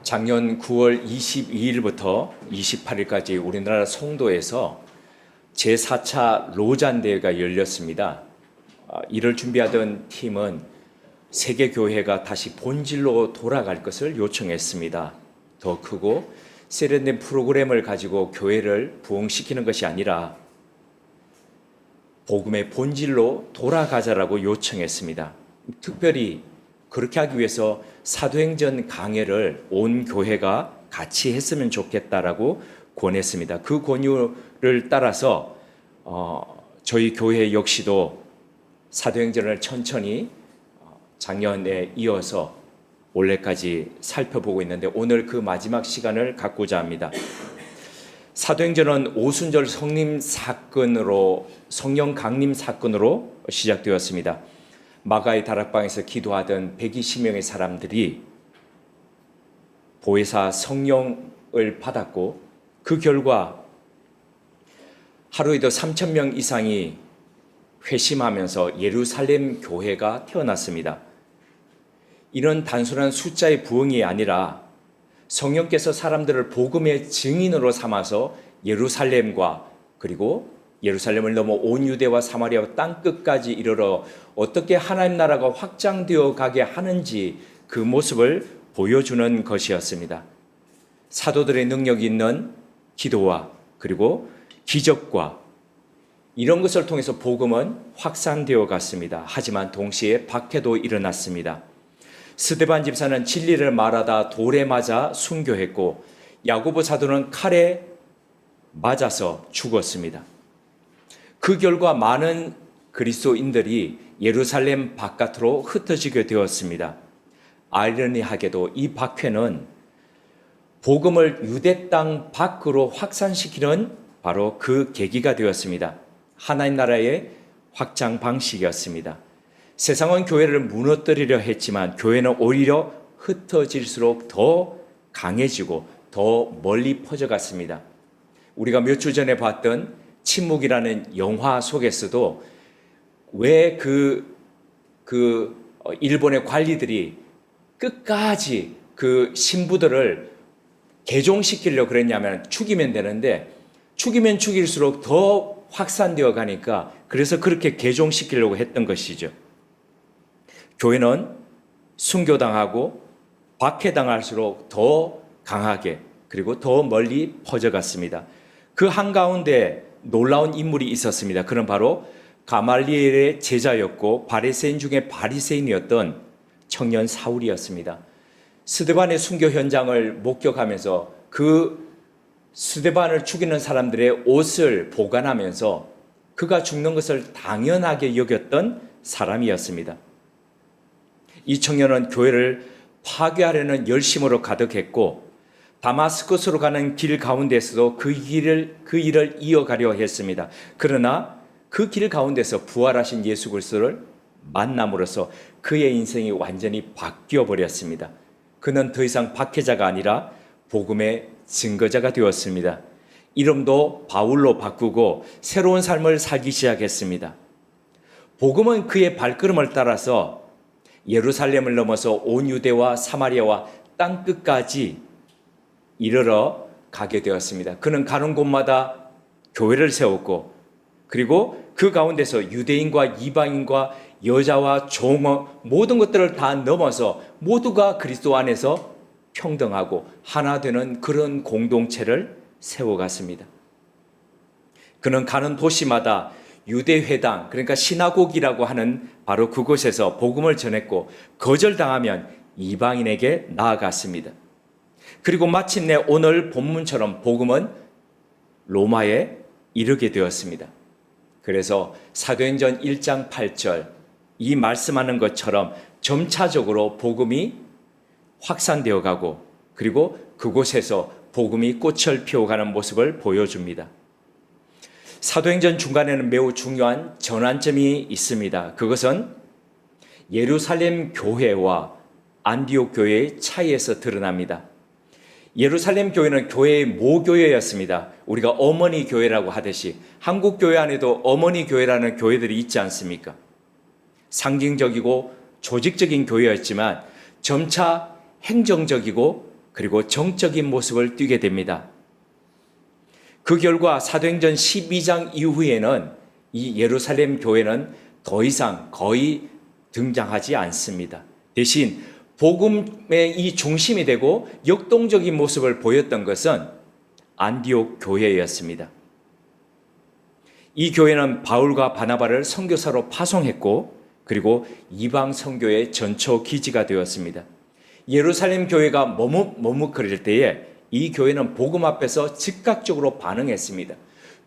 작년 9월 22일부터 28일까지 우리나라 송도에서 제4차 로잔 대회가 열렸습니다. 이를 준비하던 팀은 세계교회가 다시 본질로 돌아갈 것을 요청했습니다. 더 크고 세련된 프로그램을 가지고 교회를 부흥시키는 것이 아니라 복음의 본질로 돌아가자라고 요청했습니다. 특별히 그렇게 하기 위해서 사도행전 강해를 온 교회가 같이 했으면 좋겠다라고 권했습니다. 그 권유를 따라서 저희 교회 역시도 사도행전을 천천히 작년에 이어서 올해까지 살펴보고 있는데 오늘 그 마지막 시간을 갖고자 합니다. 사도행전은 오순절 성령 강림 사건으로 시작되었습니다. 마가의 다락방에서 기도하던 120명의 사람들이 보혜사 성령을 받았고 그 결과 하루에도 3,000명 이상이 회심하면서 예루살렘 교회가 태어났습니다. 이런 단순한 숫자의 부흥이 아니라 성령께서 사람들을 복음의 증인으로 삼아서 예루살렘과 그리고 예루살렘을 넘어 온 유대와 사마리아 땅끝까지 이르러 어떻게 하나님 나라가 확장되어 가게 하는지 그 모습을 보여주는 것이었습니다. 사도들의 능력이 있는 기도와 그리고 기적과 이런 것을 통해서 복음은 확산되어 갔습니다. 하지만 동시에 박해도 일어났습니다. 스데반 집사는 진리를 말하다 돌에 맞아 순교했고 야고보 사도는 칼에 맞아서 죽었습니다. 그 결과 많은 그리스도인들이 예루살렘 바깥으로 흩어지게 되었습니다. 아이러니하게도 이 박해는 복음을 유대 땅 밖으로 확산시키는 바로 그 계기가 되었습니다. 하나님 나라의 확장 방식이었습니다. 세상은 교회를 무너뜨리려 했지만 교회는 오히려 흩어질수록 더 강해지고 더 멀리 퍼져갔습니다. 우리가 몇 주 전에 봤던 침묵이라는 영화 속에서도 왜 일본의 관리들이 끝까지 그 신부들을 개종시키려고 그랬냐면 죽이면 되는데 죽이면 죽일수록 더 확산되어 가니까 그래서 그렇게 개종시키려고 했던 것이죠. 교회는 순교당하고 박해당할수록 더 강하게 그리고 더 멀리 퍼져갔습니다. 그 한가운데 놀라운 인물이 있었습니다. 그는 바로 가말리엘의 제자였고 바리새인 중에 바리새인이었던 청년 사울이었습니다. 스데반의 순교 현장을 목격하면서 그 스데반을 죽이는 사람들의 옷을 보관하면서 그가 죽는 것을 당연하게 여겼던 사람이었습니다. 이 청년은 교회를 파괴하려는 열심으로 가득했고 다마스커스로 가는 길 가운데서도 그 일을 이어가려 했습니다. 그러나 그 길 가운데서 부활하신 예수 그리스도를 만남으로써 그의 인생이 완전히 바뀌어 버렸습니다. 그는 더 이상 박해자가 아니라 복음의 증거자가 되었습니다. 이름도 바울로 바꾸고 새로운 삶을 살기 시작했습니다. 복음은 그의 발걸음을 따라서 예루살렘을 넘어서 온 유대와 사마리아와 땅끝까지 이르러 가게 되었습니다. 그는 가는 곳마다 교회를 세웠고 그리고 그 가운데서 유대인과 이방인과 여자와 종어 모든 것들을 다 넘어서 모두가 그리스도 안에서 평등하고 하나 되는 그런 공동체를 세워갔습니다. 그는 가는 도시마다 유대회당 그러니까 시나고기라고 하는 바로 그곳에서 복음을 전했고 거절당하면 이방인에게 나아갔습니다. 그리고 마침내 오늘 본문처럼 복음은 로마에 이르게 되었습니다. 그래서 사도행전 1장 8절 이 말씀하는 것처럼 점차적으로 복음이 확산되어 가고 그리고 그곳에서 복음이 꽃을 피워가는 모습을 보여줍니다. 사도행전 중간에는 매우 중요한 전환점이 있습니다. 그것은 예루살렘 교회와 안디옥 교회의 차이에서 드러납니다. 예루살렘 교회는 교회의 모교회였습니다. 우리가 어머니 교회라고 하듯이 한국 교회 안에도 어머니 교회라는 교회들이 있지 않습니까? 상징적이고 조직적인 교회였지만 점차 행정적이고 그리고 정적인 모습을 띠게 됩니다. 그 결과 사도행전 12장 이후에는 이 예루살렘 교회는 더 이상 거의 등장하지 않습니다. 대신 복음의 이 중심이 되고 역동적인 모습을 보였던 것은 안디옥 교회였습니다. 이 교회는 바울과 바나바를 선교사로 파송했고 그리고 이방 선교의 전초 기지가 되었습니다. 예루살렘 교회가 머뭇거릴 때에 이 교회는 복음 앞에서 즉각적으로 반응했습니다.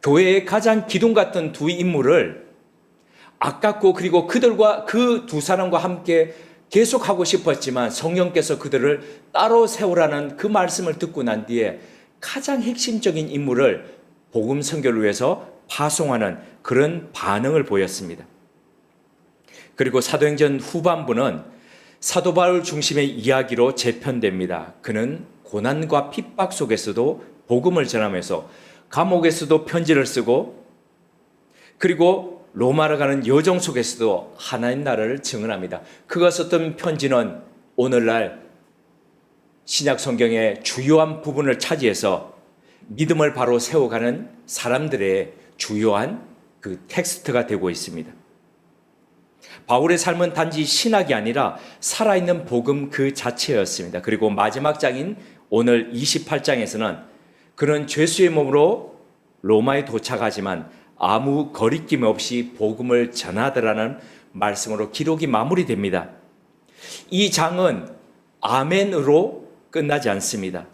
교회의 가장 기둥 같은 두 인물을 아깝고 그리고 그들과 그 두 사람과 함께 계속하고 싶었지만 성령께서 그들을 따로 세우라는 그 말씀을 듣고 난 뒤에 가장 핵심적인 인물을 복음 선교를 위해서 파송하는 그런 반응을 보였습니다. 그리고 사도행전 후반부는 사도 바울 중심의 이야기로 재편됩니다. 그는 고난과 핍박 속에서도 복음을 전하면서 감옥에서도 편지를 쓰고 그리고 로마로 가는 여정 속에서도 하나님 나라를 증언합니다. 그가 썼던 편지는 오늘날 신약 성경의 주요한 부분을 차지해서 믿음을 바로 세워가는 사람들의 주요한 그 텍스트가 되고 있습니다. 바울의 삶은 단지 신학이 아니라 살아있는 복음 그 자체였습니다. 그리고 마지막 장인 오늘 28장에서는 그는 죄수의 몸으로 로마에 도착하지만 아무 거리낌 없이 복음을 전하더라는 말씀으로 기록이 마무리됩니다. 이 장은 아멘으로 끝나지 않습니다.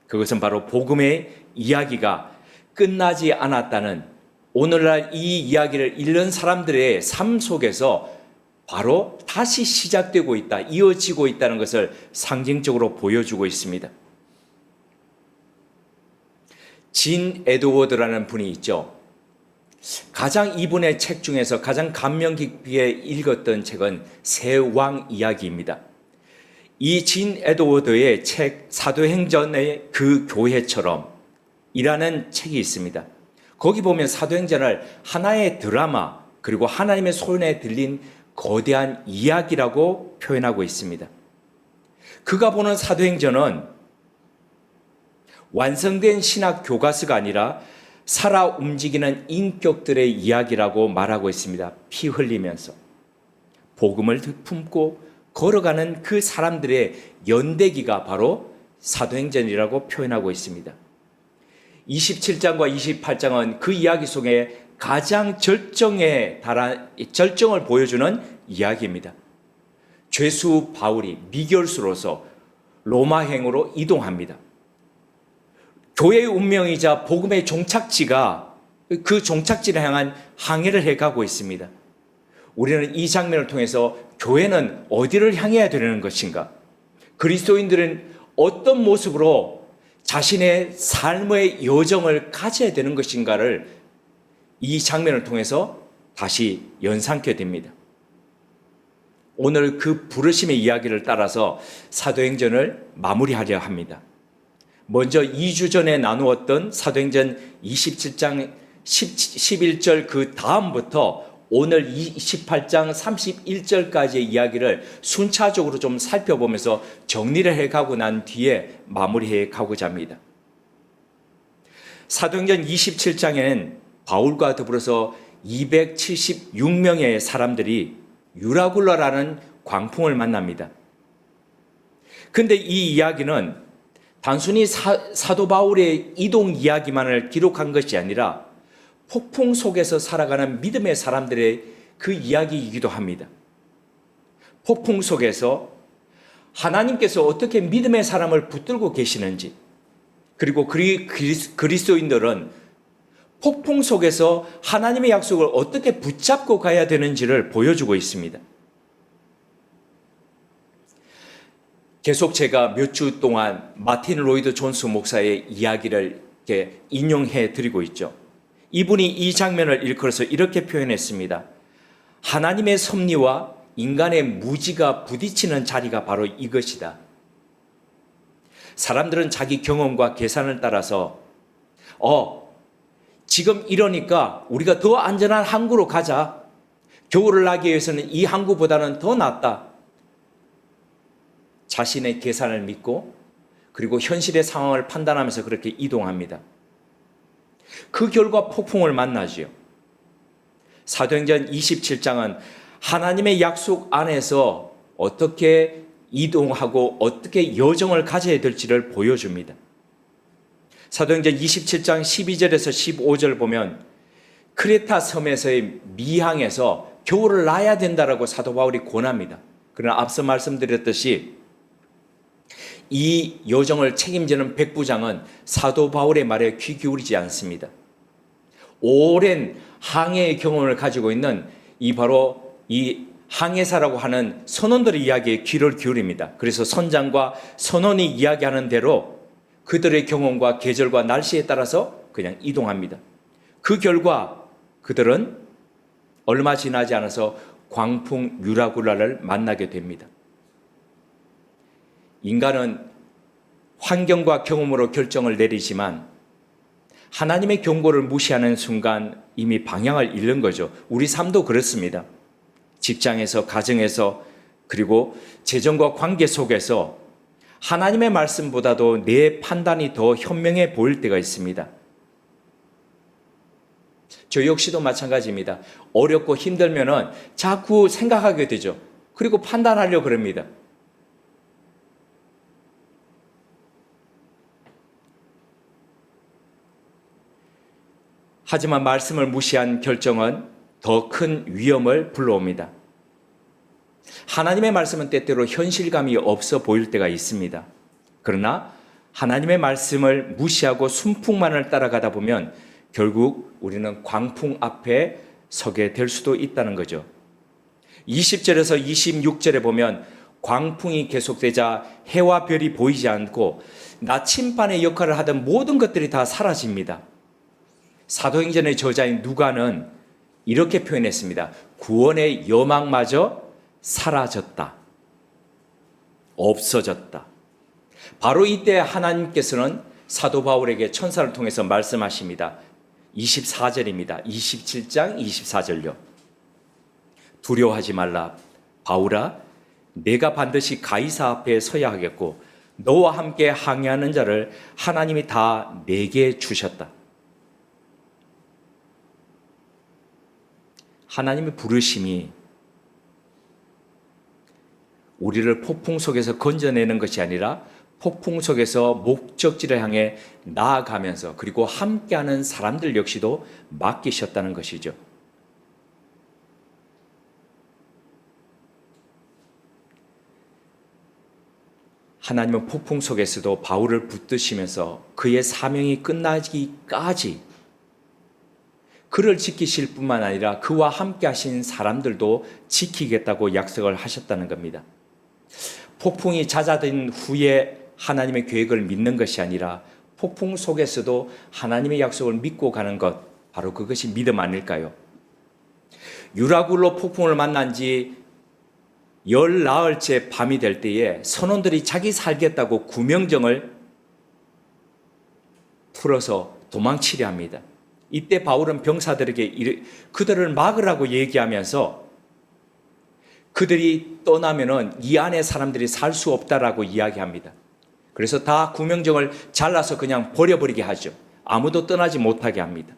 그것은 바로 복음의 이야기가 끝나지 않았다는, 오늘날 이 이야기를 읽는 사람들의 삶 속에서 바로 다시 시작되고 있다, 이어지고 있다는 것을 상징적으로 보여주고 있습니다. 진 에드워드라는 분이 있죠. 가장 이분의 책 중에서 가장 감명 깊게 읽었던 책은 새 왕 이야기입니다. 이 진 에드워드의 책 사도행전의 그 교회처럼 이라는 책이 있습니다. 거기 보면 사도행전을 하나의 드라마 그리고 하나님의 손에 들린 거대한 이야기라고 표현하고 있습니다. 그가 보는 사도행전은 완성된 신학 교과서가 아니라 살아 움직이는 인격들의 이야기라고 말하고 있습니다. 피 흘리면서 복음을 품고 걸어가는 그 사람들의 연대기가 바로 사도행전이라고 표현하고 있습니다. 27장과 28장은 그 이야기 속에 가장 절정을 보여주는 이야기입니다. 죄수 바울이 미결수로서 로마행으로 이동합니다. 교회의 운명이자 복음의 종착지가 그 종착지를 향한 항해를 해가고 있습니다. 우리는 이 장면을 통해서 교회는 어디를 향해야 되는 것인가? 그리스도인들은 어떤 모습으로 자신의 삶의 여정을 가져야 되는 것인가를 이 장면을 통해서 다시 연상케 됩니다. 오늘 그 부르심의 이야기를 따라서 사도행전을 마무리하려 합니다. 먼저 2주 전에 나누었던 사도행전 27장 11절 그 다음부터 오늘 28장 31절까지의 이야기를 순차적으로 좀 살펴보면서 정리를 해가고 난 뒤에 마무리해 가고자 합니다. 사도행전 27장에는 바울과 더불어서 276명의 사람들이 유라굴라라는 광풍을 만납니다. 그런데 이 이야기는 단순히 사도 바울의 이동 이야기만을 기록한 것이 아니라 폭풍 속에서 살아가는 믿음의 사람들의 그 이야기이기도 합니다. 폭풍 속에서 하나님께서 어떻게 믿음의 사람을 붙들고 계시는지, 그리고 그리스도인들은 폭풍 속에서 하나님의 약속을 어떻게 붙잡고 가야 되는지를 보여주고 있습니다. 계속 제가 몇 주 동안 마틴 로이드 존스 목사의 이야기를 이렇게 인용해 드리고 있죠. 이분이 이 장면을 일컬어서 이렇게 표현했습니다. 하나님의 섭리와 인간의 무지가 부딪히는 자리가 바로 이것이다. 사람들은 자기 경험과 계산을 따라서 지금 이러니까 우리가 더 안전한 항구로 가자. 겨울을 나기 위해서는 이 항구보다는 더 낫다. 자신의 계산을 믿고 그리고 현실의 상황을 판단하면서 그렇게 이동합니다. 그 결과 폭풍을 만나지요. 사도행전 27장은 하나님의 약속 안에서 어떻게 이동하고 어떻게 여정을 가져야 될지를 보여줍니다. 사도행전 27장 12절에서 15절 보면 크레타 섬에서의 미항에서 겨울을 나야 된다라고 사도 바울이 권합니다. 그러나 앞서 말씀드렸듯이 이 여정을 책임지는 백부장은 사도 바울의 말에 귀 기울이지 않습니다. 오랜 항해의 경험을 가지고 있는 바로 이 항해사라고 하는 선원들의 이야기에 귀를 기울입니다. 그래서 선장과 선원이 이야기하는 대로 그들의 경험과 계절과 날씨에 따라서 그냥 이동합니다. 그 결과 그들은 얼마 지나지 않아서 광풍 유라굴라를 만나게 됩니다. 인간은 환경과 경험으로 결정을 내리지만 하나님의 경고를 무시하는 순간 이미 방향을 잃는 거죠. 우리 삶도 그렇습니다. 직장에서, 가정에서, 그리고 재정과 관계 속에서 하나님의 말씀보다도 내 판단이 더 현명해 보일 때가 있습니다. 저 역시도 마찬가지입니다. 어렵고 힘들면은 자꾸 생각하게 되죠. 그리고 판단하려고 그럽니다. 하지만 말씀을 무시한 결정은 더 큰 위험을 불러옵니다. 하나님의 말씀은 때때로 현실감이 없어 보일 때가 있습니다. 그러나 하나님의 말씀을 무시하고 순풍만을 따라가다 보면 결국 우리는 광풍 앞에 서게 될 수도 있다는 거죠. 20절에서 26절에 보면 광풍이 계속되자 해와 별이 보이지 않고 나침반의 역할을 하던 모든 것들이 다 사라집니다. 사도행전의 저자인 누가는 이렇게 표현했습니다. 구원의 여망마저 사라졌다. 없어졌다. 바로 이때 하나님께서는 사도 바울에게 천사를 통해서 말씀하십니다. 24절입니다. 27장 24절요. 두려워하지 말라. 바울아, 내가 반드시 가이사 앞에 서야 하겠고 너와 함께 항해하는 자를 하나님이 다 내게 주셨다. 하나님의 부르심이 우리를 폭풍 속에서 건져내는 것이 아니라 폭풍 속에서 목적지를 향해 나아가면서 그리고 함께하는 사람들 역시도 맡기셨다는 것이죠. 하나님은 폭풍 속에서도 바울을 붙드시면서 그의 사명이 끝나기까지 그를 지키실 뿐만 아니라 그와 함께 하신 사람들도 지키겠다고 약속을 하셨다는 겁니다. 폭풍이 잦아든 후에 하나님의 계획을 믿는 것이 아니라 폭풍 속에서도 하나님의 약속을 믿고 가는 것, 바로 그것이 믿음 아닐까요? 유라굴로 폭풍을 만난 지 열 나흘째 밤이 될 때에 선원들이 자기 살겠다고 구명정을 풀어서 도망치려 합니다. 이때 바울은 병사들에게 그들을 막으라고 얘기하면서 그들이 떠나면은 이 안에 사람들이 살 수 없다라고 이야기합니다. 그래서 다 구명정을 잘라서 그냥 버려버리게 하죠. 아무도 떠나지 못하게 합니다.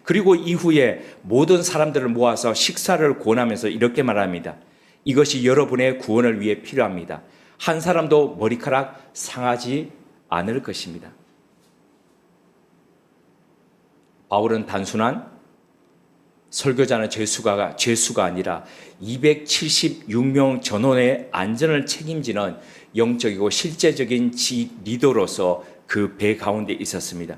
그리고 이후에 모든 사람들을 모아서 식사를 권하면서 이렇게 말합니다. 이것이 여러분의 구원을 위해 필요합니다. 한 사람도 머리카락 상하지 않을 것입니다. 바울은 단순한 설교자는 죄수가 아니라 276명 전원의 안전을 책임지는 영적이고 실제적인 리더로서 그 배 가운데 있었습니다.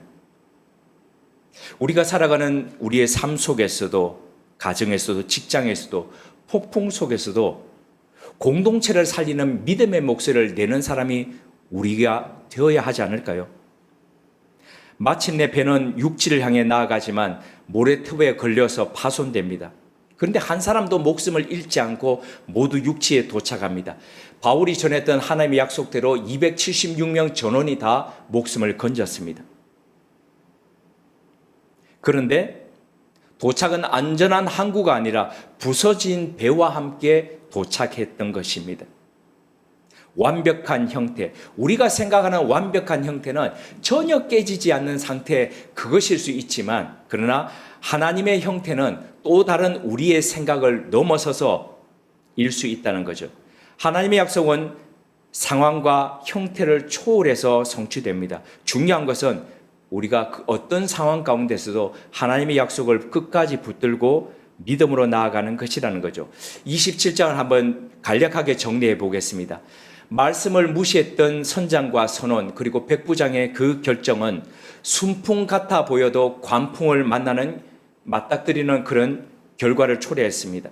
우리가 살아가는 우리의 삶 속에서도, 가정에서도, 직장에서도, 폭풍 속에서도 공동체를 살리는 믿음의 목소리를 내는 사람이 우리가 되어야 하지 않을까요? 마침내 배는 육지를 향해 나아가지만 모래톱에 걸려서 파손됩니다. 그런데 한 사람도 목숨을 잃지 않고 모두 육지에 도착합니다. 바울이 전했던 하나님의 약속대로 276명 전원이 다 목숨을 건졌습니다. 그런데 도착은 안전한 항구가 아니라 부서진 배와 함께 도착했던 것입니다. 완벽한 형태, 우리가 생각하는 완벽한 형태는 전혀 깨지지 않는 상태, 그것일 수 있지만, 그러나 하나님의 형태는 또 다른 우리의 생각을 넘어서서 일 수 있다는 거죠. 하나님의 약속은 상황과 형태를 초월해서 성취됩니다. 중요한 것은 우리가 그 어떤 상황 가운데서도 하나님의 약속을 끝까지 붙들고 믿음으로 나아가는 것이라는 거죠. 27장을 한번 간략하게 정리해 보겠습니다. 말씀을 무시했던 선장과 선원 그리고 백부장의 그 결정은 순풍 같아 보여도 광풍을 맞닥뜨리는 그런 결과를 초래했습니다.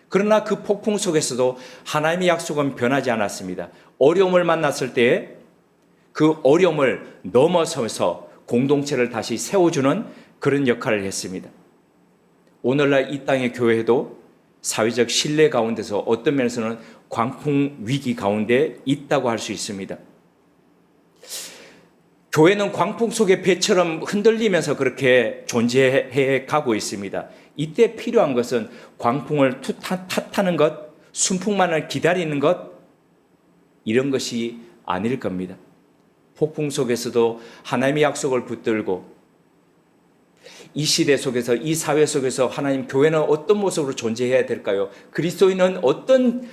그러나 그 폭풍 속에서도 하나님의 약속은 변하지 않았습니다. 어려움을 만났을 때 그 어려움을 넘어서서 공동체를 다시 세워주는 그런 역할을 했습니다. 오늘날 이 땅의 교회도 사회적 신뢰 가운데서 어떤 면에서는 광풍 위기 가운데 있다고 할 수 있습니다. 교회는 광풍 속의 배처럼 흔들리면서 그렇게 존재해 가고 있습니다. 이때 필요한 것은 광풍을 탓하는 것, 순풍만을 기다리는 것, 이런 것이 아닐 겁니다. 폭풍 속에서도 하나님의 약속을 붙들고 이 시대 속에서, 이 사회 속에서 하나님 교회는 어떤 모습으로 존재해야 될까요? 그리스도인은 어떤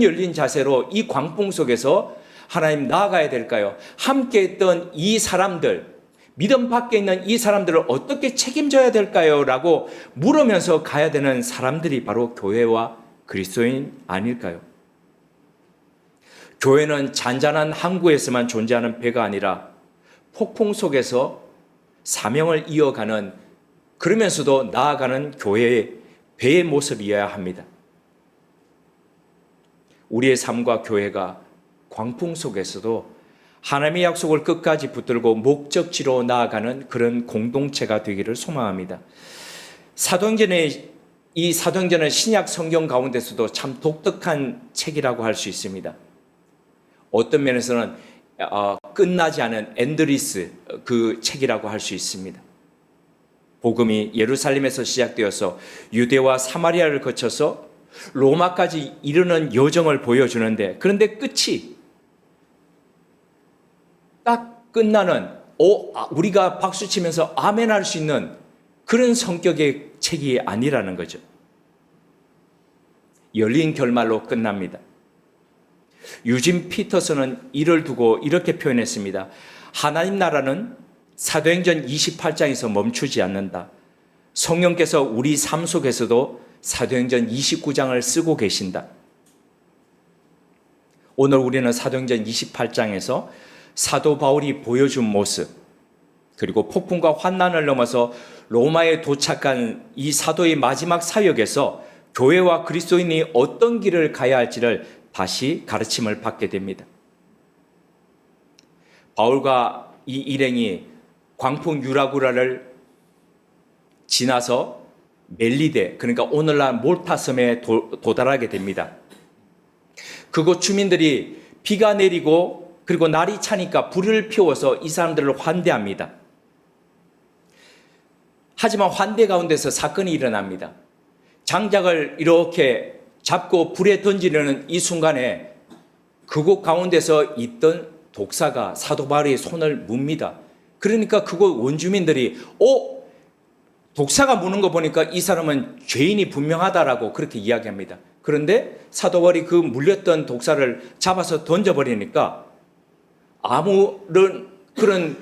열린 자세로 이 광풍 속에서 하나님 나아가야 될까요? 함께 했던 이 사람들, 믿음 밖에 있는 이 사람들을 어떻게 책임져야 될까요? 라고 물으면서 가야 되는 사람들이 바로 교회와 그리스도인 아닐까요? 교회는 잔잔한 항구에서만 존재하는 배가 아니라 폭풍 속에서 사명을 이어가는, 그러면서도 나아가는 교회의 배의 모습이어야 합니다. 우리의 삶과 교회가 광풍 속에서도 하나님의 약속을 끝까지 붙들고 목적지로 나아가는 그런 공동체가 되기를 소망합니다. 이 사도행전은 신약 성경 가운데서도 참 독특한 책이라고 할 수 있습니다. 어떤 면에서는 끝나지 않은 엔드리스 그 책이라고 할 수 있습니다. 복음이 예루살렘에서 시작되어서 유대와 사마리아를 거쳐서 로마까지 이르는 여정을 보여주는데, 그런데 끝이 딱 끝나는 우리가 박수치면서 아멘 할 수 있는 그런 성격의 책이 아니라는 거죠. 열린 결말로 끝납니다. 유진 피터슨은 이를 두고 이렇게 표현했습니다. 하나님 나라는 사도행전 28장에서 멈추지 않는다. 성령께서 우리 삶 속에서도 사도행전 29장을 쓰고 계신다. 오늘 우리는 사도행전 28장에서 사도 바울이 보여준 모습, 그리고 폭풍과 환난을 넘어서 로마에 도착한 이 사도의 마지막 사역에서 교회와 그리스도인이 어떤 길을 가야 할지를 다시 가르침을 받게 됩니다. 바울과 이 일행이 광풍 유라구라를 지나서 멜리데, 그러니까 오늘날 몰타 섬에 도달하게 됩니다. 그곳 주민들이 비가 내리고 그리고 날이 차니까 불을 피워서 이 사람들을 환대합니다. 하지만 환대 가운데서 사건이 일어납니다. 장작을 이렇게 잡고 불에 던지려는 이 순간에 그곳 가운데서 있던 독사가 사도 바울의 손을 뭅니다. 그러니까 그곳 원주민들이 독사가 무는 거 보니까 이 사람은 죄인이 분명하다라고 그렇게 이야기합니다. 그런데 사도 바울이 그 물렸던 독사를 잡아서 던져버리니까 아무런 그런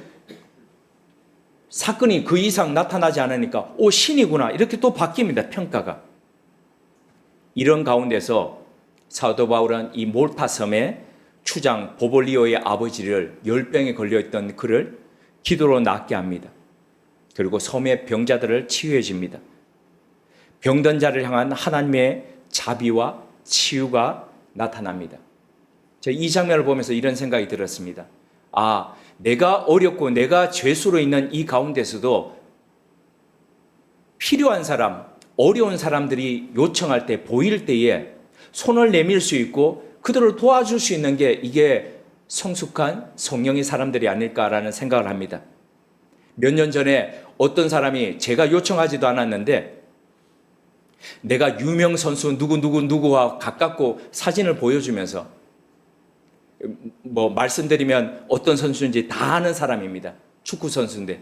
사건이 그 이상 나타나지 않으니까 신이구나 이렇게 또 바뀝니다. 평가가. 이런 가운데서 사도 바울은 이 몰타 섬의 추장 보볼리오의 아버지를 열병에 걸려있던 그를 기도로 낫게 합니다. 그리고 섬의 병자들을 치유해 줍니다. 병든 자를 향한 하나님의 자비와 치유가 나타납니다. 제가 이 장면을 보면서 이런 생각이 들었습니다. 내가 어렵고 내가 죄수로 있는 이 가운데서도 필요한 사람, 어려운 사람들이 요청할 때, 보일 때에 손을 내밀 수 있고 그들을 도와줄 수 있는 게 이게 성숙한 성령의 사람들이 아닐까라는 생각을 합니다. 몇 년 전에 어떤 사람이 제가 요청하지도 않았는데 내가 유명 선수 누구와 가깝고 사진을 보여주면서 뭐 말씀드리면 어떤 선수인지 다 아는 사람입니다. 축구 선수인데.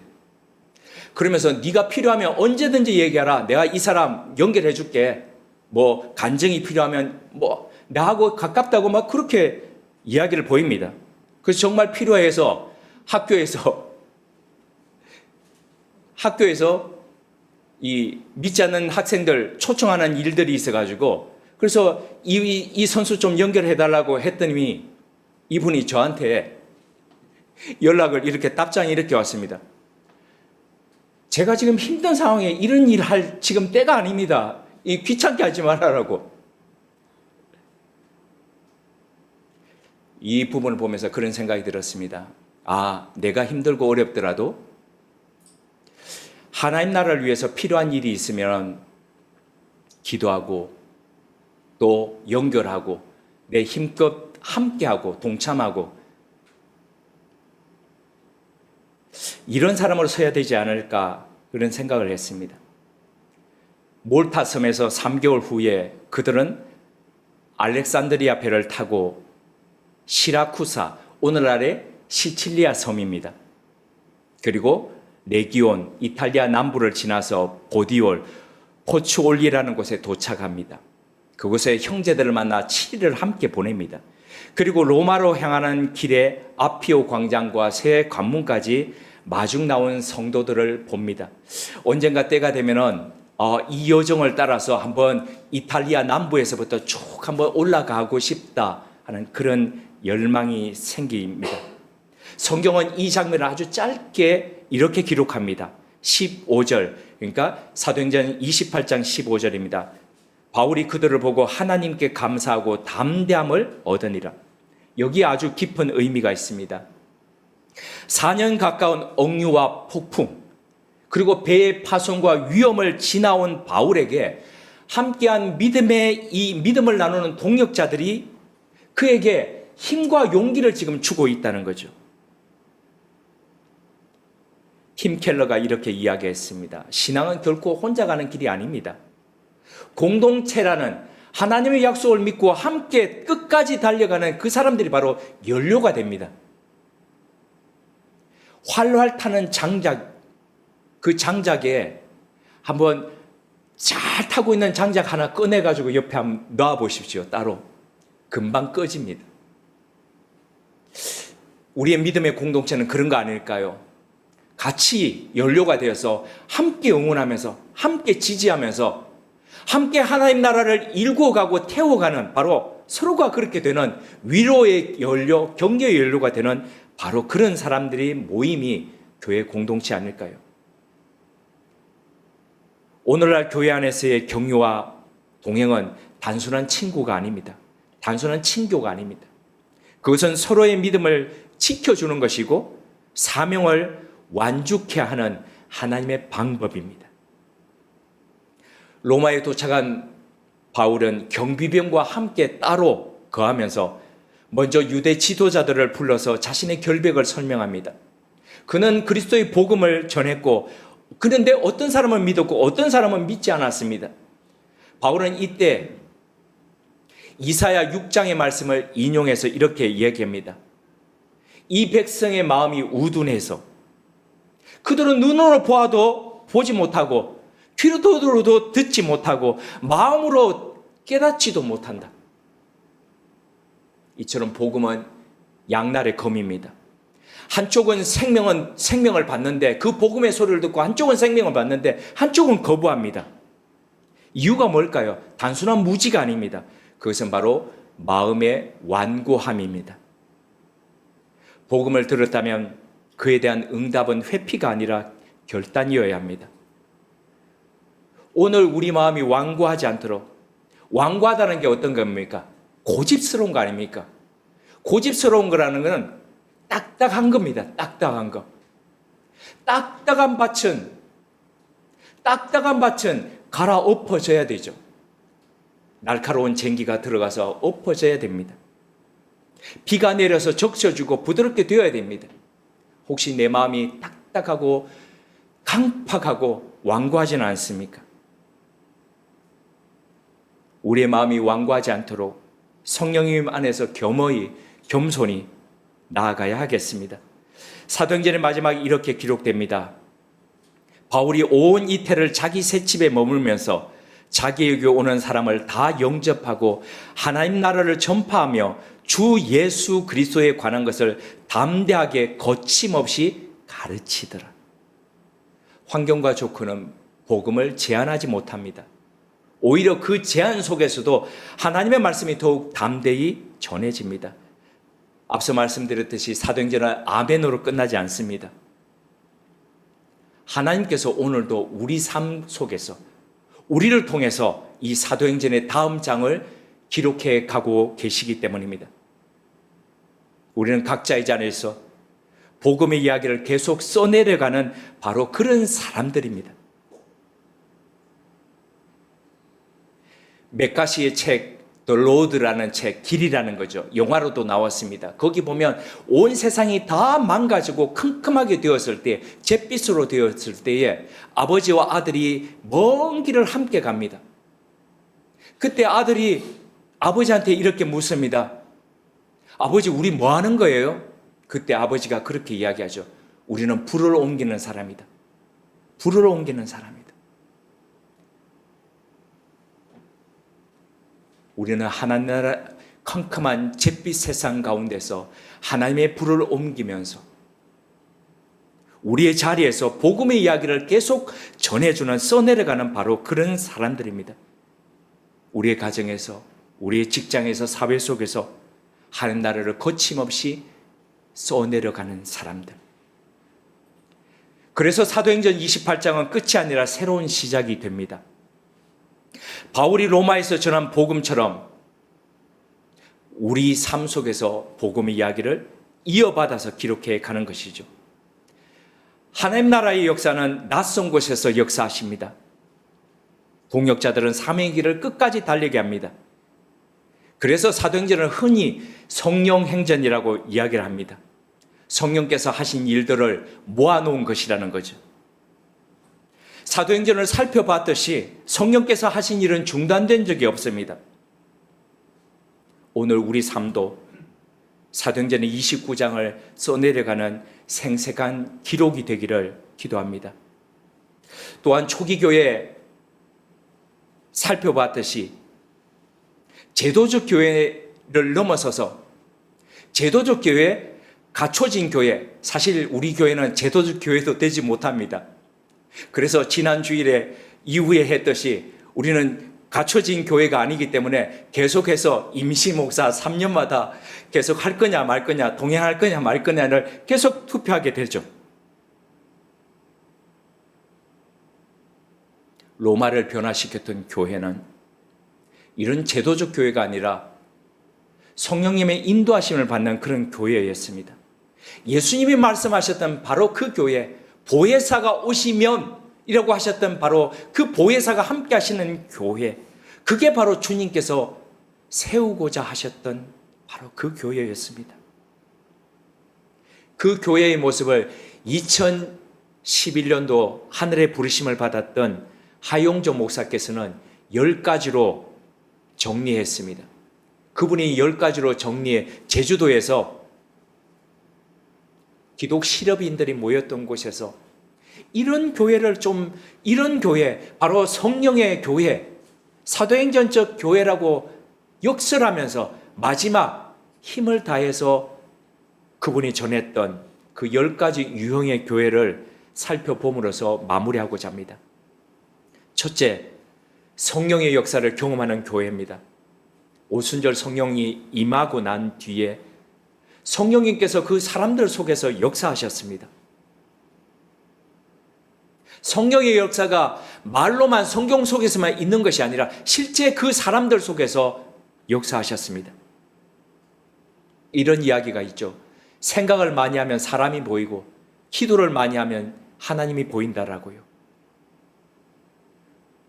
그러면서 네가 필요하면 언제든지 얘기하라. 내가 이 사람 연결해 줄게. 뭐 간증이 필요하면 뭐 나하고 가깝다고 막 그렇게 이야기를 보입니다. 그래서 정말 필요해서 학교에서 이 믿지 않는 학생들 초청하는 일들이 있어가지고 그래서 이 선수 좀 연결해 달라고 했더니 이분이 저한테 연락을 이렇게 답장이 이렇게 왔습니다. 제가 지금 힘든 상황에 이런 일 할 지금 때가 아닙니다. 이 귀찮게 하지 말아라고. 이 부분을 보면서 그런 생각이 들었습니다. 아, 내가 힘들고 어렵더라도 하나님 나라를 위해서 필요한 일이 있으면 기도하고 또 연결하고 내 힘껏 함께하고 동참하고 이런 사람으로 서야 되지 않을까 그런 생각을 했습니다. 몰타 섬에서 3개월 후에 그들은 알렉산드리아 배를 타고 시라쿠사, 오늘날의 시칠리아 섬입니다. 그리고 레기온, 이탈리아 남부를 지나서 보디올, 포추올리라는 곳에 도착합니다. 그곳에 형제들을 만나 7일을 함께 보냅니다. 그리고 로마로 향하는 길에 아피오 광장과 새 관문까지 마중 나온 성도들을 봅니다. 언젠가 때가 되면은 이 여정을 따라서 한번 이탈리아 남부에서부터 쭉 한번 올라가고 싶다 하는 그런 열망이 생깁니다. 성경은 이 장면을 아주 짧게 이렇게 기록합니다. 15절, 그러니까 사도행전 28장 15절입니다. 바울이 그들을 보고 하나님께 감사하고 담대함을 얻으니라. 여기에 아주 깊은 의미가 있습니다. 4년 가까운 억류와 폭풍, 그리고 배의 파손과 위험을 지나온 바울에게 함께한 이 믿음을 나누는 동역자들이 그에게 힘과 용기를 지금 주고 있다는 거죠. 팀 켈러가 이렇게 이야기했습니다. 신앙은 결코 혼자 가는 길이 아닙니다. 공동체라는 하나님의 약속을 믿고 함께 끝까지 달려가는 그 사람들이 바로 연료가 됩니다. 활활 타는 장작, 그 장작에 한번 잘 타고 있는 장작 하나 꺼내가지고 옆에 한번 놔보십시오. 따로. 금방 꺼집니다. 우리의 믿음의 공동체는 그런 거 아닐까요? 같이 연료가 되어서 함께 응원하면서 함께 지지하면서 함께 하나님 나라를 일구어가고 태워가는 바로 서로가 그렇게 되는 위로의 연료, 격려의 연료가 되는 바로 그런 사람들이 모임이 교회 공동체 아닐까요? 오늘날 교회 안에서의 격려와 동행은 단순한 친구가 아닙니다. 단순한 친교가 아닙니다. 그것은 서로의 믿음을 지켜주는 것이고 사명을 완죽케 하는 하나님의 방법입니다. 로마에 도착한 바울은 경비병과 함께 따로 거하면서 먼저 유대 지도자들을 불러서 자신의 결백을 설명합니다. 그는 그리스도의 복음을 전했고 그런데 어떤 사람은 믿었고 어떤 사람은 믿지 않았습니다. 바울은 이때 이사야 6장의 말씀을 인용해서 이렇게 이야기합니다. 이 백성의 마음이 우둔해서 그들은 눈으로 보아도 보지 못하고 귀로 들어도 듣지 못하고 마음으로 깨닫지도 못한다. 이처럼 복음은 양날의 검입니다. 한쪽은 생명을 받는데 그 복음의 소리를 듣고 한쪽은 생명을 받는데 한쪽은 거부합니다. 이유가 뭘까요? 단순한 무지가 아닙니다. 그것은 바로 마음의 완고함입니다. 복음을 들었다면 그에 대한 응답은 회피가 아니라 결단이어야 합니다. 오늘 우리 마음이 완고하지 않도록, 완고하다는 게 어떤 겁니까? 고집스러운 거 아닙니까? 고집스러운 거라는 것은 딱딱한 겁니다. 딱딱한 거. 딱딱한 밭은 갈아엎어져야 되죠. 날카로운 쟁기가 들어가서 엎어져야 됩니다. 비가 내려서 적셔주고 부드럽게 되어야 됩니다. 혹시 내 마음이 딱딱하고 강팍하고 완고하지는 않습니까? 우리의 마음이 완고하지 않도록 성령님 안에서 겸허히 겸손히 나아가야 하겠습니다. 사도행전의 마지막에 이렇게 기록됩니다. 바울이 온 이태를 자기 셋집에 머물면서 자기에게 오는 사람을 다 영접하고 하나님 나라를 전파하며 주 예수 그리스도에 관한 것을 담대하게 거침없이 가르치더라. 환경과 조건은 복음을 제한하지 못합니다. 오히려 그 제한 속에서도 하나님의 말씀이 더욱 담대히 전해집니다. 앞서 말씀드렸듯이 사도행전은 아멘으로 끝나지 않습니다. 하나님께서 오늘도 우리 삶 속에서 우리를 통해서 이 사도행전의 다음 장을 기록해 가고 계시기 때문입니다. 우리는 각자의 자리에서 복음의 이야기를 계속 써내려가는 바로 그런 사람들입니다. 맥가시의 책 The Road라는 책, 길이라는 거죠. 영화로도 나왔습니다. 거기 보면 온 세상이 다 망가지고 컴컴하게 되었을 때, 잿빛으로 되었을 때에 아버지와 아들이 먼 길을 함께 갑니다. 그때 아들이 아버지한테 이렇게 묻습니다. 아버지, 우리 뭐 하는 거예요? 그때 아버지가 그렇게 이야기하죠. 우리는 불을 옮기는 사람이다. 불을 옮기는 사람이다. 우리는 하나님 나라 컴컴한 잿빛 세상 가운데서 하나님의 불을 옮기면서 우리의 자리에서 복음의 이야기를 계속 전해주는, 써내려가는 바로 그런 사람들입니다. 우리의 가정에서, 우리의 직장에서, 사회 속에서 하나님 나라를 거침없이 써내려가는 사람들. 그래서 사도행전 28장은 끝이 아니라 새로운 시작이 됩니다. 바울이 로마에서 전한 복음처럼 우리 삶 속에서 복음의 이야기를 이어받아서 기록해 가는 것이죠. 하나님 나라의 역사는 낯선 곳에서 역사하십니다. 동역자들은 사명의 길을 끝까지 달리게 합니다. 그래서 사도행전을 흔히 성령행전이라고 이야기를 합니다. 성령께서 하신 일들을 모아놓은 것이라는 거죠. 사도행전을 살펴봤듯이 성령께서 하신 일은 중단된 적이 없습니다. 오늘 우리 삶도 사도행전의 29장을 써내려가는 생생한 기록이 되기를 기도합니다. 또한 초기 교회 살펴봤듯이 제도적 교회를 넘어서서 제도적 교회, 갖춰진 교회, 사실 우리 교회는 제도적 교회도 되지 못합니다. 그래서 지난 주일에 이후에 했듯이 우리는 갖춰진 교회가 아니기 때문에 계속해서 임시 목사 3년마다 계속 할 거냐 말 거냐, 동행할 거냐 말 거냐를 계속 투표하게 되죠. 로마를 변화시켰던 교회는 이런 제도적 교회가 아니라 성령님의 인도하심을 받는 그런 교회였습니다. 예수님이 말씀하셨던 바로 그 교회, 보혜사가 오시면 이라고 하셨던 바로 그 보혜사가 함께 하시는 교회, 그게 바로 주님께서 세우고자 하셨던 바로 그 교회였습니다. 그 교회의 모습을 2011년도 하늘의 부르심을 받았던 하용조 목사께서는 10가지로 정리했습니다. 그분이 10가지로 정리해 제주도에서 기독 실업인들이 모였던 곳에서 이런 교회를 이런 교회, 바로 성령의 교회, 사도행전적 교회라고 역설하면서 마지막 힘을 다해서 그분이 전했던 그 10가지 유형의 교회를 살펴봄으로써 마무리하고자 합니다. 첫째, 성령의 역사를 경험하는 교회입니다. 오순절 성령이 임하고 난 뒤에 성령님께서 그 사람들 속에서 역사하셨습니다. 성령의 역사가 말로만 성경 속에서만 있는 것이 아니라 실제 그 사람들 속에서 역사하셨습니다. 이런 이야기가 있죠. 생각을 많이 하면 사람이 보이고 기도를 많이 하면 하나님이 보인다라고요.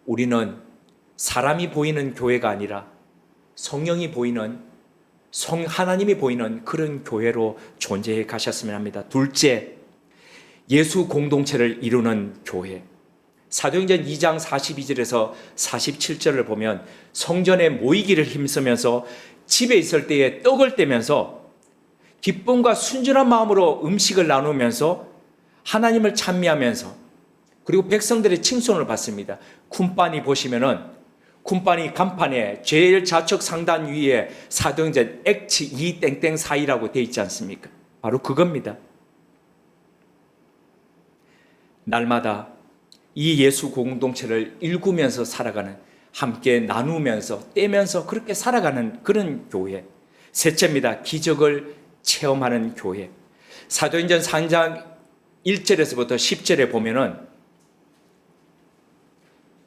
우리는 사람이 보이는 교회가 아니라 성령이 보이는, 하나님이 보이는 그런 교회로 존재해 가셨으면 합니다. 둘째, 예수 공동체를 이루는 교회. 사도행전 2장 42절에서 47절을 보면 성전에 모이기를 힘쓰면서 집에 있을 때에 떡을 떼면서 기쁨과 순전한 마음으로 음식을 나누면서 하나님을 찬미하면서 그리고 백성들의 칭송을 받습니다. 쿰파니 보시면은 쿰파니 간판에 제일 좌측 상단 위에 사도행전 액치 2 땡땡 4이라고 되어 있지 않습니까? 바로 그겁니다. 날마다 이 예수 공동체를 일구면서 살아가는, 함께 나누면서 떼면서 그렇게 살아가는 그런 교회. 셋째입니다. 기적을 체험하는 교회. 사도행전 4장 1절에서부터 10절에 보면은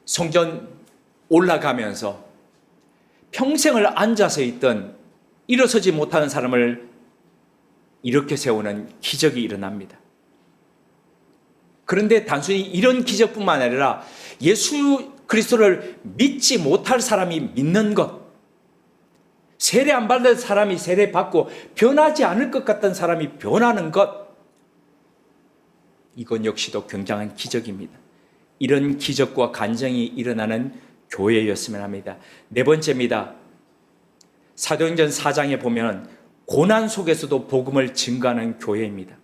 성전 올라가면서 평생을 앉아서 있던 일어서지 못하는 사람을 이렇게 세우는 기적이 일어납니다. 그런데 단순히 이런 기적뿐만 아니라 예수 그리스도를 믿지 못할 사람이 믿는 것, 세례 안 받는 사람이 세례 받고 변하지 않을 것 같던 사람이 변하는 것, 이건 역시도 굉장한 기적입니다. 이런 기적과 간증이 일어나는 교회였으면 합니다. 네 번째입니다. 사도행전 4장에 보면 고난 속에서도 복음을 증거하는 교회입니다.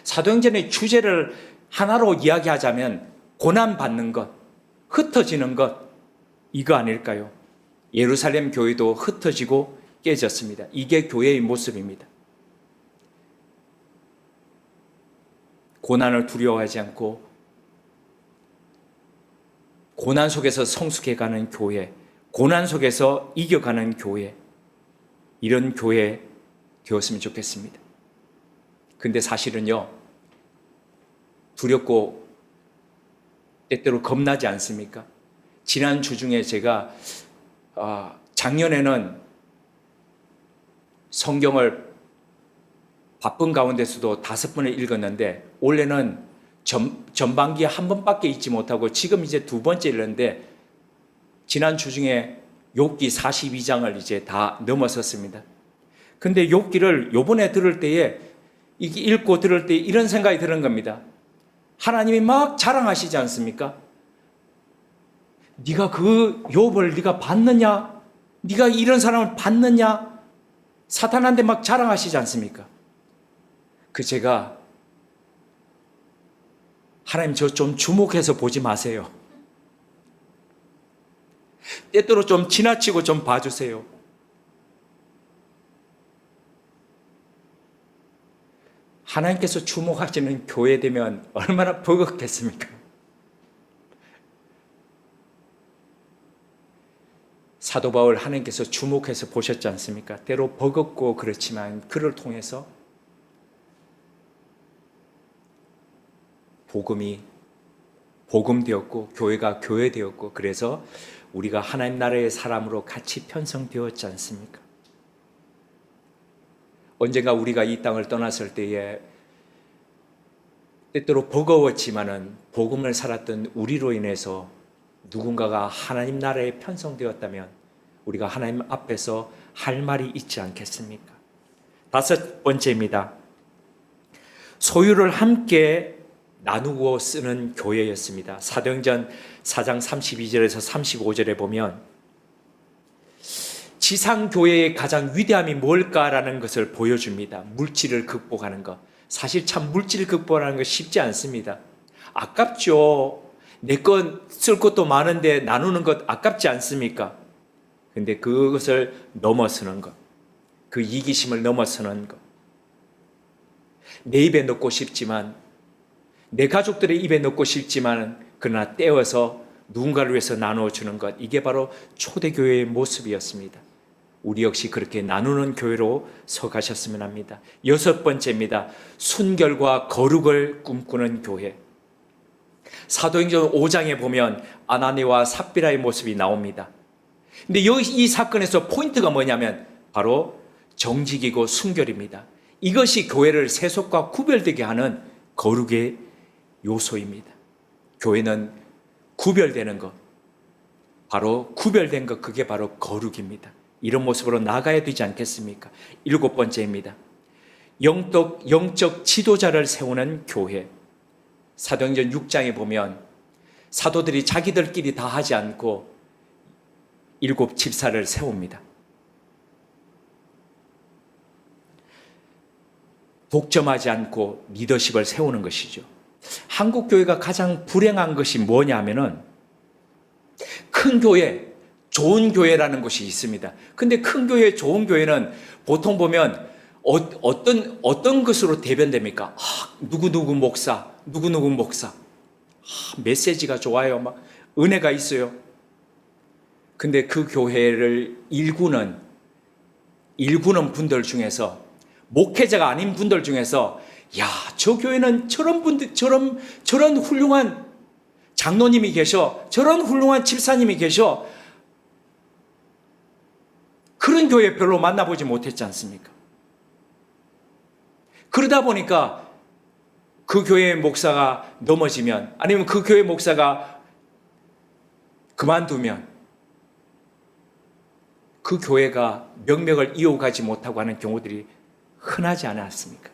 사도행전의 주제를 하나로 이야기하자면 고난받는 것, 흩어지는 것, 이거 아닐까요? 예루살렘 교회도 흩어지고 깨졌습니다. 이게 교회의 모습입니다. 고난을 두려워하지 않고 고난 속에서 성숙해가는 교회, 고난 속에서 이겨가는 교회, 이런 교회 되었으면 좋겠습니다. 근데 사실은요, 두렵고 때때로 겁나지 않습니까? 지난 주 중에 제가 작년에는 성경을 바쁜 가운데서도 5번을 읽었는데 올해는 전반기에 한 번밖에 읽지 못하고 지금 이제 2번째 읽는데 지난 주 중에 욥기 42장을 이제 다 넘어섰습니다. 근데 욥기를 요번에 들을 때에 이게 읽고 들을 때 이런 생각이 드는 겁니다. 하나님이 막 자랑하시지 않습니까? 네가 그 욥을 네가 봤느냐? 네가 이런 사람을 봤느냐? 사탄한테 막 자랑하시지 않습니까? 제가 하나님 저 좀 주목해서 보지 마세요. 때때로 좀 지나치고 좀 봐주세요. 하나님께서 주목하시는 교회 되면 얼마나 버겁겠습니까? 사도 바울 하나님께서 주목해서 보셨지 않습니까? 때로 버겁고 그렇지만 그를 통해서 복음이 복음되었고 교회가 교회되었고 그래서 우리가 하나님 나라의 사람으로 같이 편성되었지 않습니까? 언젠가 우리가 이 땅을 떠났을 때에 때때로 버거웠지만은 복음을 살았던 우리로 인해서 누군가가 하나님 나라에 편성되었다면 우리가 하나님 앞에서 할 말이 있지 않겠습니까? 5번째입니다. 소유를 함께 나누고 쓰는 교회였습니다. 사도행전 4장 32절에서 35절에 보면 지상교회의 가장 위대함이 뭘까라는 것을 보여줍니다. 물질을 극복하는 것. 사실 참 물질 극복하는 거 쉽지 않습니다. 아깝죠. 내 것 쓸 것도 많은데 나누는 것 아깝지 않습니까? 근데 그것을 넘어서는 것. 그 이기심을 넘어서는 것. 내 입에 넣고 싶지만 내 가족들의 입에 넣고 싶지만 그러나 떼어서 누군가를 위해서 나누어주는 것. 이게 바로 초대교회의 모습이었습니다. 우리 역시 그렇게 나누는 교회로 서가셨으면 합니다. 6번째입니다. 순결과 거룩을 꿈꾸는 교회. 사도행전 5장에 보면 아나니와 삽비라의 모습이 나옵니다. 근데 여기 이 사건에서 포인트가 뭐냐면 바로 정직이고 순결입니다. 이것이 교회를 세속과 구별되게 하는 거룩의 요소입니다. 교회는 구별되는 것, 바로 구별된 것, 그게 바로 거룩입니다. 이런 모습으로 나가야 되지 않겠습니까? 7번째입니다. 영적 지도자를 세우는 교회. 사도행전 6장에 보면 사도들이 자기들끼리 다 하지 않고 7 집사를 세웁니다. 독점하지 않고 리더십을 세우는 것이죠. 한국 교회가 가장 불행한 것이 뭐냐면은 큰 교회, 좋은 교회라는 것이 있습니다. 근데 큰 교회, 좋은 교회는 보통 보면 어떤 것으로 대변됩니까? 누구누구 목사, 누구누구 목사. 메시지가 좋아요. 막 은혜가 있어요. 근데 그 교회를 일구는 분들 중에서, 목회자가 아닌 분들 중에서, 야, 저 교회는 저런 분들, 저런 훌륭한 장로님이 계셔, 저런 훌륭한 집사님이 계셔. 그런 교회 별로 만나보지 못했지 않습니까? 그러다 보니까 그 교회 목사가 넘어지면, 아니면 그 교회 목사가 그만두면 그 교회가 명맥을 이어가지 못하고 하는 경우들이 흔하지 않았습니까?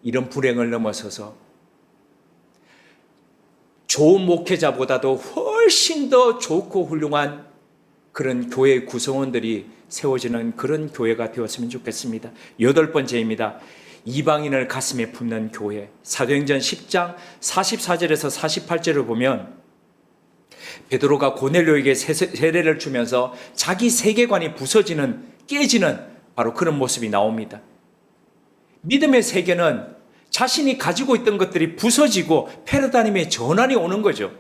이런 불행을 넘어서서 좋은 목회자보다도 훨씬 더 좋고 훌륭한 그런 교회 구성원들이 세워지는 그런 교회가 되었으면 좋겠습니다. 8번째입니다. 이방인을 가슴에 품는 교회. 사도행전 10장 44절에서 48절을 보면 베드로가 고넬료에게 세례를 주면서 자기 세계관이 부서지는, 깨지는 바로 그런 모습이 나옵니다. 믿음의 세계는 자신이 가지고 있던 것들이 부서지고 패러다임의 전환이 오는 거죠.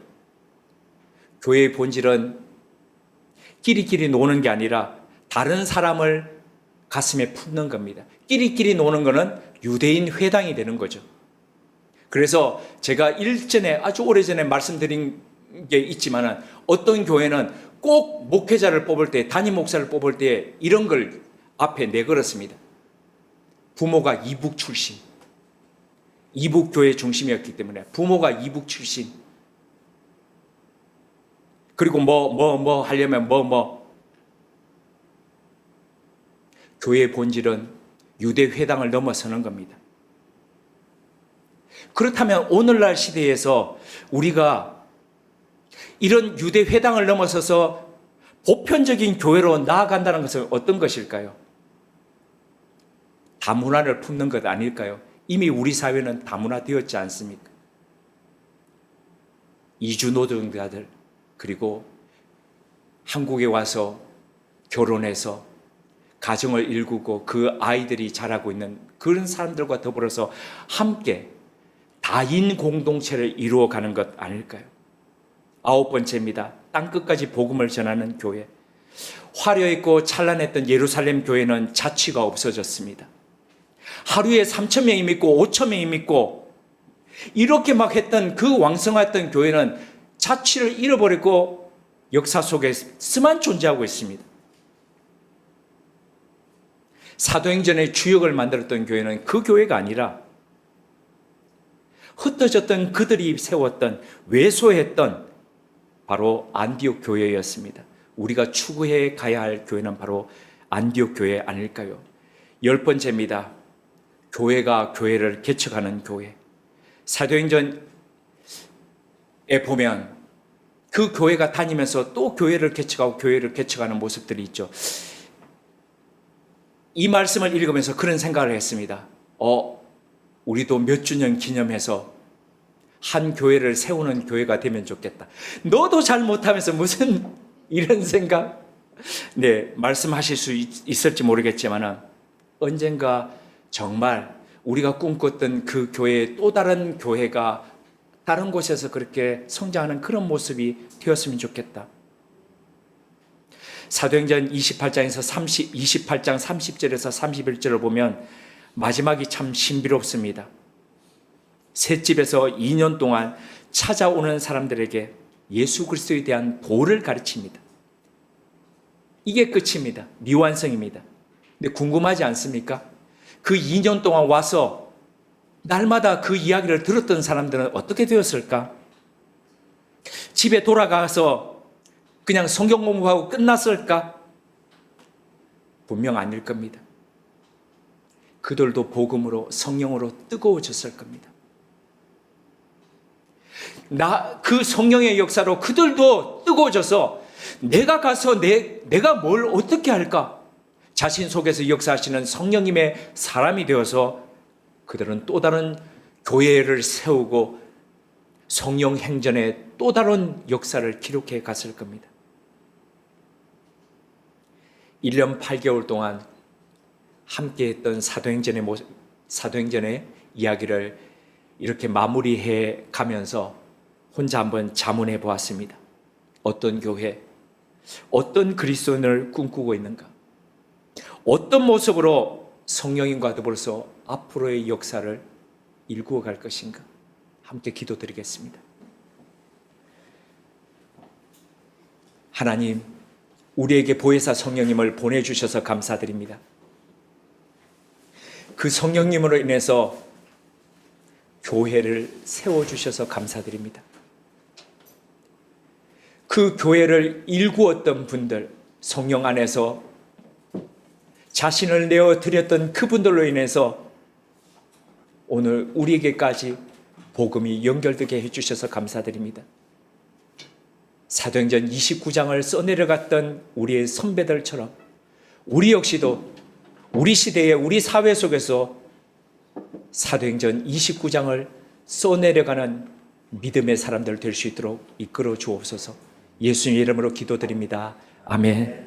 교회의 본질은 끼리끼리 노는 게 아니라 다른 사람을 가슴에 품는 겁니다. 끼리끼리 노는 거는 유대인 회당이 되는 거죠. 그래서 제가 일전에, 아주 오래전에 말씀드린 게 있지만은, 어떤 교회는 꼭 목회자를 뽑을 때, 담임 목사를 뽑을 때 이런 걸 앞에 내걸었습니다. 부모가 이북 출신, 이북 교회 중심이었기 때문에 부모가 이북 출신, 그리고 뭐 하려면 교회의 본질은 유대 회당을 넘어서는 겁니다. 그렇다면 오늘날 시대에서 우리가 이런 유대 회당을 넘어서서 보편적인 교회로 나아간다는 것은 어떤 것일까요? 다문화를 품는 것 아닐까요? 이미 우리 사회는 다문화되었지 않습니까? 이주 노동자들, 그리고 한국에 와서 결혼해서 가정을 일구고 그 아이들이 자라고 있는 그런 사람들과 더불어서 함께 다인 공동체를 이루어가는 것 아닐까요? 9번째입니다. 땅끝까지 복음을 전하는 교회. 화려했고 찬란했던 예루살렘 교회는 자취가 없어졌습니다. 하루에 3,000명이 믿고 5,000명이 믿고 이렇게 막 했던 그 왕성했던 교회는 자취를 잃어버리고 역사 속에 스만 존재하고 있습니다. 사도행전의 주역을 만들었던 교회는 그 교회가 아니라 흩어졌던 그들이 세웠던, 외소했던 바로 안디옥 교회였습니다. 우리가 추구해 가야 할 교회는 바로 안디옥 교회 아닐까요? 10번째입니다. 교회가 교회를 개척하는 교회. 사도행전에 보면 그 교회가 다니면서 또 교회를 개척하고 교회를 개척하는 모습들이 있죠. 이 말씀을 읽으면서 그런 생각을 했습니다. 우리도 몇 주년 기념해서 한 교회를 세우는 교회가 되면 좋겠다. 너도 잘 못하면서 무슨 이런 생각? 네, 말씀하실 수 있을지 모르겠지만 언젠가 정말 우리가 꿈꿨던 그 교회의 또 다른 교회가 다른 곳에서 그렇게 성장하는 그런 모습이 되었으면 좋겠다. 사도행전 28장 30절에서 31절을 보면 마지막이 참 신비롭습니다. 셋집에서 2년 동안 찾아오는 사람들에게 예수 그리스도에 대한 도를 가르칩니다. 이게 끝입니다. 미완성입니다. 근데 궁금하지 않습니까? 그 2년 동안 와서 날마다 그 이야기를 들었던 사람들은 어떻게 되었을까? 집에 돌아가서 그냥 성경 공부하고 끝났을까? 분명 아닐 겁니다. 그들도 복음으로, 성령으로 뜨거워졌을 겁니다. 그 성령의 역사로 그들도 뜨거워져서 내가 가서 내가 뭘 어떻게 할까? 자신 속에서 역사하시는 성령님의 사람이 되어서 그들은 또 다른 교회를 세우고 성령 행전의 또 다른 역사를 기록해 갔을 겁니다. 1년 8개월 동안 함께했던 사도행전의 이야기를 이렇게 마무리해 가면서 혼자 한번 자문해 보았습니다. 어떤 교회, 어떤 그리스도인을 꿈꾸고 있는가? 어떤 모습으로 성령님과 더불어서 앞으로의 역사를 일구어 갈 것인가? 함께 기도드리겠습니다. 하나님, 우리에게 보혜사 성령님을 보내주셔서 감사드립니다. 그 성령님으로 인해서 교회를 세워주셔서 감사드립니다. 그 교회를 일구었던 분들, 성령 안에서 자신을 내어드렸던 그분들로 인해서 오늘 우리에게까지 복음이 연결되게 해주셔서 감사드립니다. 사도행전 29장을 써내려갔던 우리의 선배들처럼 우리 역시도 우리 시대의 우리 사회 속에서 사도행전 29장을 써내려가는 믿음의 사람들 될 수 있도록 이끌어 주옵소서. 예수님의 이름으로 기도드립니다. 아멘.